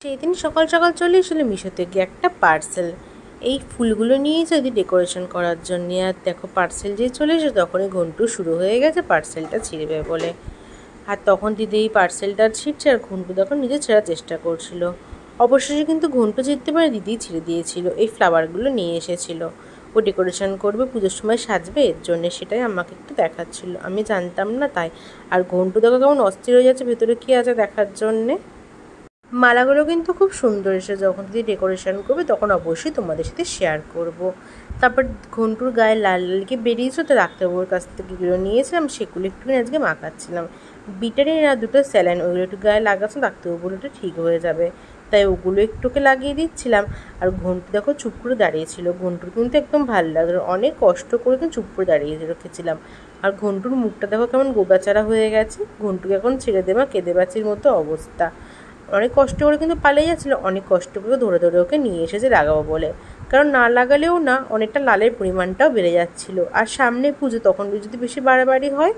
সেই দিন সকাল সকাল চলে এসেছিলো মিশো থেকে একটা পার্সেল। এই ফুলগুলো নিয়েছে ওদের ডেকোরেশন করার জন্য। আর দেখো পার্সেল যেই চলে এসে তখনই ঘন্টু শুরু হয়ে গেছে পার্সেলটা ছিঁড়বে বলে। আর তখন দিদি এই পার্সেলটা ছিঁড়ছে আর ঘন্টু তখন নিজে ছেঁড়ার চেষ্টা করছিল। অবশেষে কিন্তু ঘন্টু ছিঁড়তে পারে দিদি ছিঁড়ে দিয়েছিল। এই ফ্লাওয়ারগুলো নিয়ে এসেছিল, ও ডেকোরেশন করবে, পুজোর সময় সাজবে, এর জন্যে সেটাই আমাকে একটু দেখাচ্ছিল। আমি জানতাম না তাই। আর ঘন্টু দেখো কেমন অস্থির হয়ে যাচ্ছে ভেতরে কী আছে দেখার জন্যে। মালাগুলো কিন্তু খুব সুন্দর এসে, যখন দিদি ডেকোরেশন করবে তখন অবশ্যই তোমাদের সাথে শেয়ার করব। তারপর ঘন্টুর গায়ে লাল লালকে বেরিয়েছিল, তো ডাক্তারবাবুর কাছ থেকে এগুলো নিয়েছিলাম, সেগুলো একটুখানি আজকে মাখাচ্ছিলাম। বিটারিন আর দুটো স্যালাইন ওইগুলো একটু গায়ে লাগাচ্ছিলাম, ডাক্তারবাবু একটু ঠিক হয়ে যাবে তাই ওগুলো একটুকে লাগিয়ে দিচ্ছিলাম। আর ঘন্টু দেখো চুপ করে দাঁড়িয়েছিল। ঘন্টুর কিন্তু একদম ভালো লাগলো, অনেক কষ্ট করে কিন্তু চুপ করে দাঁড়িয়ে রেখেছিলাম। আর ঘন্টুর মুখটা দেখো কেমন গোবাচারা হয়ে গেছে। ঘন্টুকে এখন ছেড়ে দেওয়া কেঁদে বাচির মতো অবস্থা। অনেক কষ্ট করে কিন্তু পালিয়ে যাচ্ছিলো, অনেক কষ্ট করে ধরে ধরে ওকে নিয়ে এসেছে লাগাবো বলে। কারণ না লাগালেও না, অনেকটা লালের পরিমাণটাও বেড়ে যাচ্ছিলো। আর সামনে পুজো, তখন যদি বেশি বাড়াবাড়ি হয়,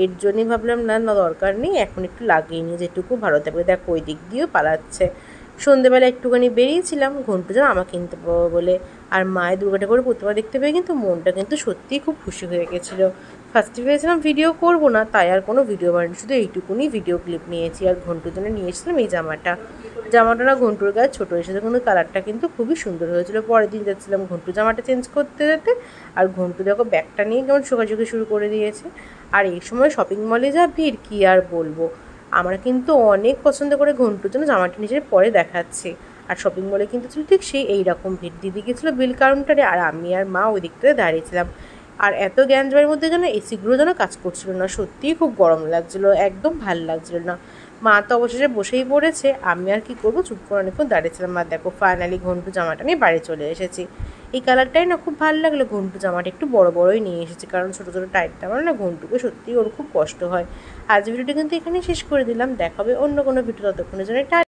এর জন্যই ভাবলাম না না দরকার নেই, এখন একটু লাগিয়ে নিই যেটুকু ভালো থাকবে। দেখো ওই দিক দিয়েও পালাচ্ছে। সন্ধেবেলা একটুখানি বেরিয়েছিলাম ঘন্টু যেন আমাকে কিনতে পাবো বলে। আর মায়ের দুর্গাটা করে প্রতিমা দেখতে পেয়ে কিন্তু মনটা কিন্তু সত্যিই খুব খুশি হয়ে গেছিলো। ফার্স্টে ভেবেছিলাম ভিডিও করবো না, তাই আর কোনো ভিডিও বানাইনি, শুধু এইটুকুনি ভিডিও ক্লিপ নিয়েছি। আর ঘন্টুর জন্য নিয়ে এসেছিলাম এই জামাটা না ঘন্টুর গায়ে ছোটো এসেছে, কিন্তু কালারটা কিন্তু খুবই সুন্দর হয়েছিল। পরের দিন যাচ্ছিলাম ঘন্টু জামাটা চেঞ্জ করতে যেতে, আর ঘন্টু দেখো ব্যাগটা নিয়ে কেমন শোকাঝুঁকি শুরু করে দিয়েছে। আর এই সময় শপিং মলে যা ভিড় কী আর বলবো। আমরা কিন্তু অনেক পছন্দ করে ঘন্টুর জন্য জামাটা নিজের পরে দেখাচ্ছি। আর শপিং মলে কিন্তু ছিল ঠিক সেই এইরকম ভিড়। দিদি গেছিলো বিল কাউন্টারে, আর আমি আর মা ওই দিকটাতে দাঁড়িয়েছিলাম। আর এত গ্যাঞ্জবাড়ির মধ্যে যেন এসিগুলো যেন কাজ করছিল না, সত্যিই খুব গরম লাগছিলো, একদম ভাল লাগছিল না। মা তো অবশেষে বসেই পড়েছে, আমি আর কি করবো, চুপ করে অনেকক্ষণ দাঁড়িয়েছিলাম। মা দেখো ফাইনালি ঘন্টু জামাটা নিয়ে বাড়ি চলে এসেছি। এই কালারটাই না খুব ভালো লাগলো। ঘন্টু জামাটা একটু বড় বড়ই নিয়ে এসেছি, কারণ ছোটো ছোটো টাইটটা আমার না ঘন্টুকে সত্যিই ওর খুব কষ্ট হয়। আজ ভিডিওটি কিন্তু এখানেই শেষ করে দিলাম, দেখাবে অন্য কোনো ভিডিও, ততক্ষণের জন্য